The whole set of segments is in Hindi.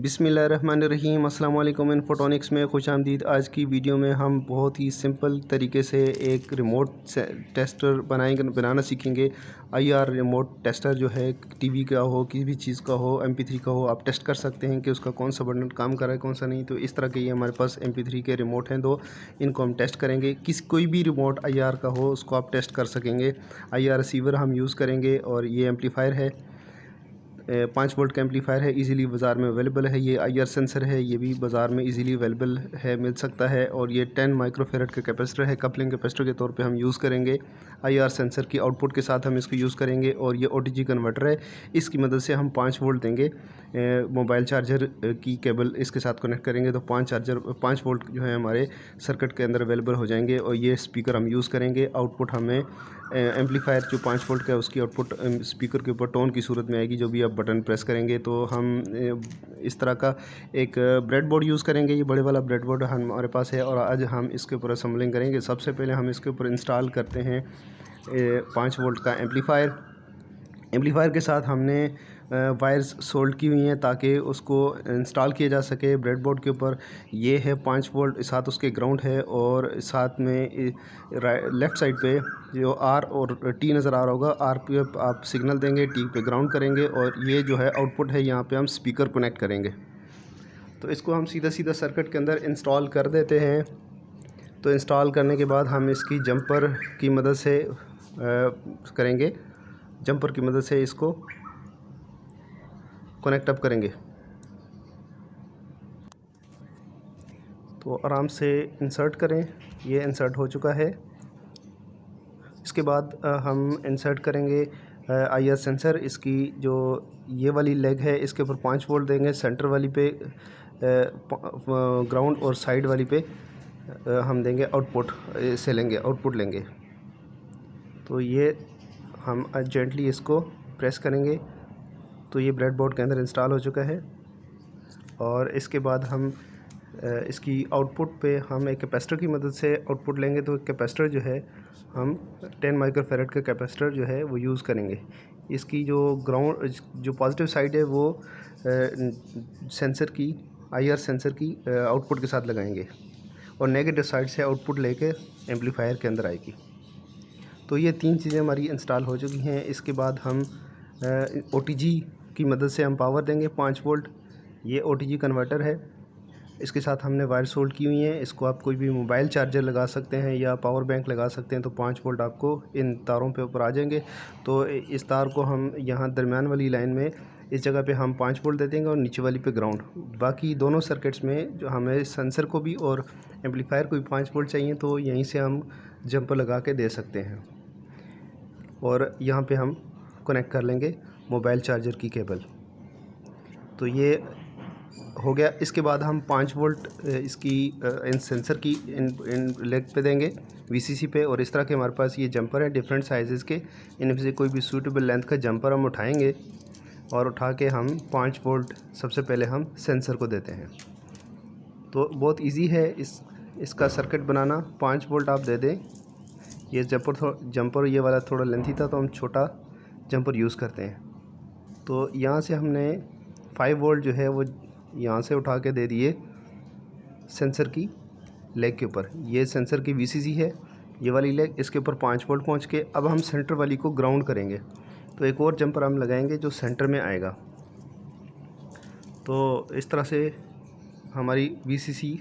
बिस्मिल्लाहिर्रहमानिर्रहीम अस्सलाम वालेकुम। इन्फोटॉनिक्स में खुशामदीद। आज की वीडियो में हम बहुत ही सिंपल तरीके से एक रिमोट टेस्टर बनाना सीखेंगे। आईआर रिमोट टेस्टर जो है टीवी का हो, किसी भी चीज़ का हो, MP3 का हो, आप टेस्ट कर सकते हैं कि उसका कौन सा बटन काम कर रहा है कौन सा नहीं। तो इस तरह के ये हमारे पास MP3 के रिमोट हैं दो, इनको हम टेस्ट करेंगे। कोई भी रिमोट आईआर का हो उसको आप टेस्ट कर सकेंगे। आईआर रिसीवर हम यूज़ करेंगे और ये एम्पलीफायर है, 5 वोल्ट का एम्पलीफायर है, इजीली बाज़ार में अवेलेबल है। ये आईआर सेंसर है, ये भी बाज़ार में इजीली अवेलेबल है, मिल सकता है। और ये 10 माइक्रोफेरेड का कैपेसिटर है, कपलिंग कैपेसिटर के तौर पे हम यूज़ करेंगे। आईआर सेंसर की आउटपुट के साथ हम इसको यूज़ करेंगे। और ये OTG कन्वर्टर है, इसकी मदद से हम 5 वोल्ट देंगे। मोबाइल चार्जर की केबल इसके साथ कनेक्ट करेंगे तो 5 वोल्ट जो है हमारे सर्किट के अंदर अवेलेबल हो जाएंगे। और ये स्पीकर हम यूज़ करेंगे। आउटपुट हमें एम्पलीफायर जो 5 वोल्ट का है उसकी आउटपुट स्पीकर के ऊपर टोन की सूरत में आएगी। जो भी आप बटन प्रेस करेंगे तो हम इस तरह का एक ब्रेड बोर्ड यूज़ करेंगे। ये बड़े वाला ब्रेड बोर्ड हमारे पास है और आज हम इसके ऊपर असेंबलिंग करेंगे। सबसे पहले हम इसके ऊपर इंस्टॉल करते हैं 5 वोल्ट का एम्पलीफायर के साथ हमने वायर्स सोल्ड की हुई हैं ताकि उसको इंस्टॉल किया जा सके ब्रेड बोर्ड के ऊपर। ये है 5 वोल्ट, साथ उसके ग्राउंड है और साथ में लेफ़्ट साइड पे जो R और T नज़र आ रहा होगा, R पे आप सिग्नल देंगे, T पे ग्राउंड करेंगे और ये जो है आउटपुट है, यहाँ पे हम स्पीकर कनेक्ट करेंगे। तो इसको हम सीधा सीधा सर्किट के अंदर इंस्टॉल कर देते हैं। तो इंस्टॉल करने के बाद हम इसकी जंपर की मदद से करेंगे, जंपर की मदद से इसको कनेक्ट अप करेंगे। तो आराम से इंसर्ट करें, ये इंसर्ट हो चुका है। इसके बाद हम इंसर्ट करेंगे आईआर सेंसर। इसकी जो ये वाली लेग है इसके ऊपर 5 वोल्ट देंगे, सेंटर वाली पे ग्राउंड और साइड वाली पे हम देंगे आउटपुट से लेंगे, आउटपुट लेंगे। तो ये हम जेंटली इसको प्रेस करेंगे तो ये ब्रेडबोर्ड के अंदर इंस्टॉल हो चुका है। और इसके बाद हम इसकी आउटपुट पे हम एक कैपेसिटर की मदद से आउटपुट लेंगे। तो कैपेसिटर जो है हम 10 माइक्रोफेरेड का कैपेसिटर जो है वो यूज़ करेंगे। इसकी जो ग्राउंड जो पॉजिटिव साइड है वो सेंसर की आईआर सेंसर की आउटपुट के साथ लगाएंगे और नेगेटिव साइड से आउटपुट लेके एम्पलीफायर के अंदर आएगी। तो ये 3 चीज़ें हमारी इंस्टॉल हो चुकी हैं। इसके बाद हम OTG की मदद से हम पावर देंगे 5 वोल्ट। ये OTG कन्वर्टर है, इसके साथ हमने वायर सोल्ड की हुई हैं। इसको आप कोई भी मोबाइल चार्जर लगा सकते हैं या पावर बैंक लगा सकते हैं। तो 5 वोल्ट आपको इन तारों पे ऊपर आ जाएंगे। तो इस तार को हम यहाँ दरमियान वाली लाइन में इस जगह पे हम 5 वोल्ट दे देंगे और नीचे वाली पे ग्राउंड। बाकी दोनों सर्किट्स में जो हमें सेंसर को भी और एम्पलीफायर को भी 5 वोल्ट चाहिए तो यहीं से हम जंपर लगा के दे सकते हैं। और यहाँ पे हम कनेक्ट कर लेंगे मोबाइल चार्जर की केबल। तो ये हो गया। इसके बाद हम 5 वोल्ट इसकी इन सेंसर की इन लेग पे देंगे, VCC पे। और इस तरह के हमारे पास ये जंपर है डिफरेंट साइज़ के। इनमें से कोई भी सूटेबल लेंथ का जंपर हम उठाएंगे और उठा के हम 5 वोल्ट सबसे पहले हम सेंसर को देते हैं। तो बहुत इजी है इसका सर्किट बनाना। 5 वोल्ट आप दे दें। ये जंपर ये वाला थोड़ा लेंथी था तो हम छोटा जंपर यूज़ करते हैं। तो यहाँ से हमने 5 वोल्ट जो है वो यहाँ से उठा के दे दिए सेंसर की लेग के ऊपर। ये सेंसर की VCC है, ये वाली लेग, इसके ऊपर 5 वोल्ट पहुँच के अब हम सेंटर वाली को ग्राउंड करेंगे। तो एक और जंपर हम लगाएंगे जो सेंटर में आएगा। तो इस तरह से हमारी VCC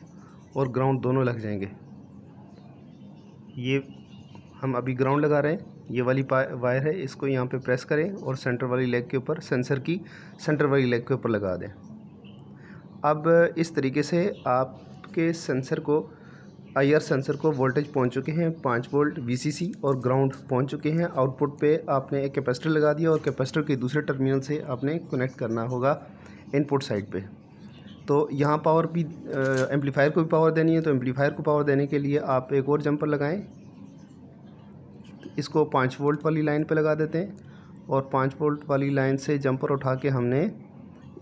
और ग्राउंड दोनों लग जाएंगे। ये हम अभी ग्राउंड लगा रहे हैं। ये वाली वायर है, इसको यहाँ पे प्रेस करें और सेंटर वाली लेग के ऊपर सेंसर की सेंटर वाली लेग के ऊपर लगा दें। अब इस तरीके से आपके सेंसर को आईआर सेंसर को वोल्टेज पहुंच चुके हैं 5 वोल्ट, VCC और ग्राउंड पहुंच चुके हैं। आउटपुट पे आपने एक कैपेसिटर लगा दिया और कैपेसिटर के दूसरे टर्मिनल से आपने कनेक्ट करना होगा इनपुट साइड पे। तो यहाँ पावर भी एम्पलीफायर को भी पावर देनी है। तो एम्पलीफायर को पावर देने के लिए आप एक और जंपर लगाएं। इसको 5 वोल्ट वाली लाइन पे लगा देते हैं और 5 वोल्ट वाली लाइन से जंपर उठा के हमने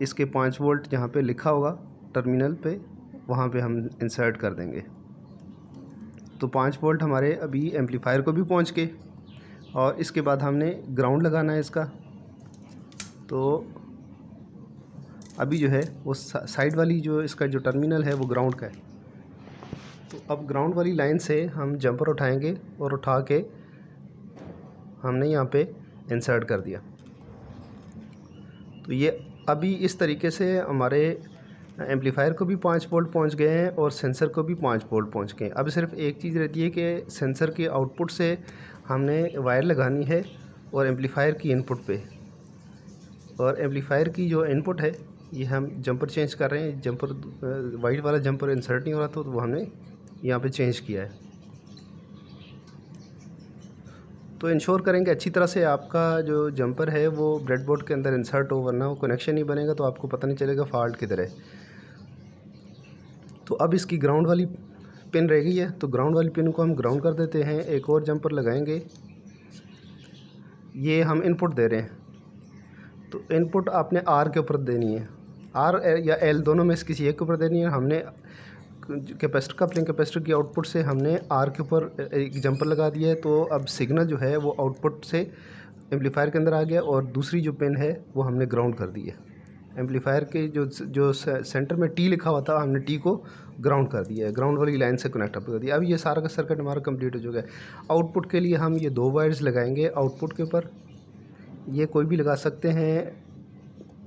इसके 5 वोल्ट जहाँ पे लिखा होगा टर्मिनल पे वहाँ पे हम इंसर्ट कर देंगे। तो 5 वोल्ट हमारे अभी एम्पलीफायर को भी पहुँच गए। और इसके बाद हमने ग्राउंड लगाना है इसका। तो अभी जो है वो साइड वाली जो इसका जो टर्मिनल है वो ग्राउंड का है। तो अब ग्राउंड वाली लाइन से हम जंपर उठाएंगे और उठा के हमने यहाँ पे इंसर्ट कर दिया। तो ये अभी इस तरीके से हमारे एम्पलीफायर को भी 5 वोल्ट पहुँच गए हैं और सेंसर को भी 5 वोल्ट पहुँच गए हैं। अब सिर्फ एक चीज़ रहती है कि सेंसर के आउटपुट से हमने वायर लगानी है और एम्पलीफायर की इनपुट पे, और एम्पलीफायर की जो इनपुट है ये हम जंपर चेंज कर रहे हैं। जंपर वाइट वाला जंपर इंसर्ट नहीं हो रहा था, तो वो हमने यहाँ पे चेंज किया है। तो इंश्योर करेंगे अच्छी तरह से आपका जो जंपर है वो ब्रेडबोर्ड के अंदर इंसर्ट हो, वरना वो कनेक्शन नहीं बनेगा तो आपको पता नहीं चलेगा फॉल्ट किधर है। तो अब इसकी ग्राउंड वाली पिन रह गई है, तो ग्राउंड वाली पिन को हम ग्राउंड कर देते हैं। एक और जंपर लगाएंगे, ये हम इनपुट दे रहे हैं, तो इनपुट आपने आर के ऊपर देनी है, आर या एल दोनों में से किसी एक के ऊपर देनी है। हमने कैपेसिटर कपलिंग कैपेसिटर की आउटपुट से हमने आर के ऊपर एक जंपर लगा दिया है, तो अब सिग्नल जो है वो आउटपुट से एम्पलीफायर के अंदर आ गया और दूसरी जो पिन है वो हमने ग्राउंड कर दी है। एम्पलीफायर के जो सेंटर में टी लिखा हुआ था, हमने टी को ग्राउंड कर दिया है, ग्राउंड वाली लाइन से कनेक्ट अप कर दिया। अब ये सारा का सर्किट हमारा कंप्लीट हो चुका है। आउटपुट के लिए हम ये 2 वायर्स लगाएंगे आउटपुट के ऊपर, ये कोई भी लगा सकते हैं,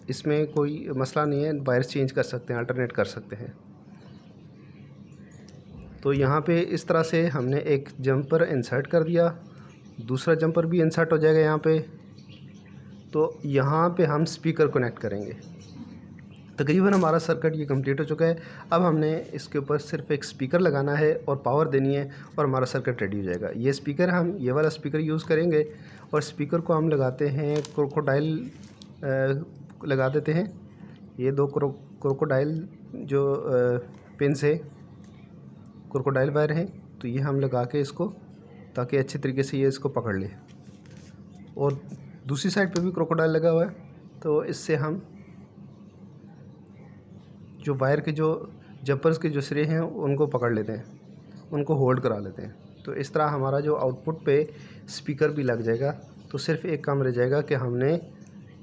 इसमें कोई मसला नहीं है, वायर्स चेंज कर सकते हैं, अल्टरनेट कर सकते हैं। तो यहाँ पे इस तरह से हमने एक जंपर इंसर्ट कर दिया, दूसरा जंपर भी इंसर्ट हो जाएगा यहाँ पे। तो यहाँ पे हम स्पीकर कनेक्ट करेंगे। तकरीबन हमारा सर्किट ये कंप्लीट हो चुका है। अब हमने इसके ऊपर सिर्फ एक स्पीकर लगाना है और पावर देनी है और हमारा सर्किट रेडी हो जाएगा। ये स्पीकर हम ये वाला स्पीकर यूज़ करेंगे और स्पीकर को हम लगाते हैं क्रोकोडाइल लगा देते हैं। ये 2 क्रोकोडाइल जो पिन से क्रोकोडाइल वायर हैं, तो ये हम लगा के इसको, ताकि अच्छे तरीके से ये इसको पकड़ ले। और दूसरी साइड पे भी क्रोकोडाइल लगा हुआ है, तो इससे हम जो वायर के जो जंपर्स के जो सिरे हैं उनको पकड़ लेते हैं, उनको होल्ड करा लेते हैं। तो इस तरह हमारा जो आउटपुट पे स्पीकर भी लग जाएगा। तो सिर्फ एक काम रह जाएगा कि हमने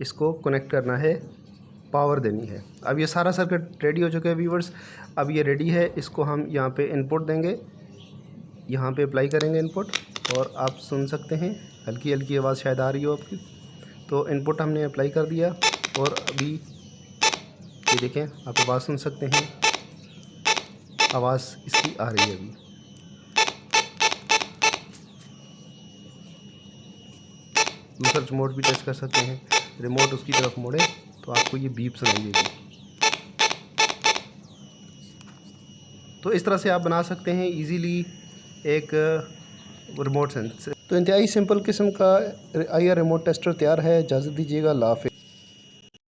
इसको कनेक्ट करना है, पावर देनी है। अब ये सारा सर्किट रेडी हो चुका है व्यूवर्स। अब ये रेडी है, इसको हम यहाँ पे इनपुट देंगे, यहाँ पे अप्लाई करेंगे इनपुट, और आप सुन सकते हैं हल्की हल्की आवाज़ शायद आ रही हो आपकी। तो इनपुट हमने अप्लाई कर दिया और अभी ये देखें, आप आवाज़ सुन सकते हैं, आवाज़ इसकी आ रही है अभी। दूसरा रिमोट भी टच कर सकते हैं, रिमोट उसकी तरफ मोड़े तो आपको ये बीप सुनाई देगी। तो इस तरह से आप बना सकते हैं इजीली एक रिमोट सेंसर। तो इंतहाई सिंपल किस्म का IR रिमोट टेस्टर तैयार है। इजाज़त दीजिएगा, अल्लाह हाफ़िज़।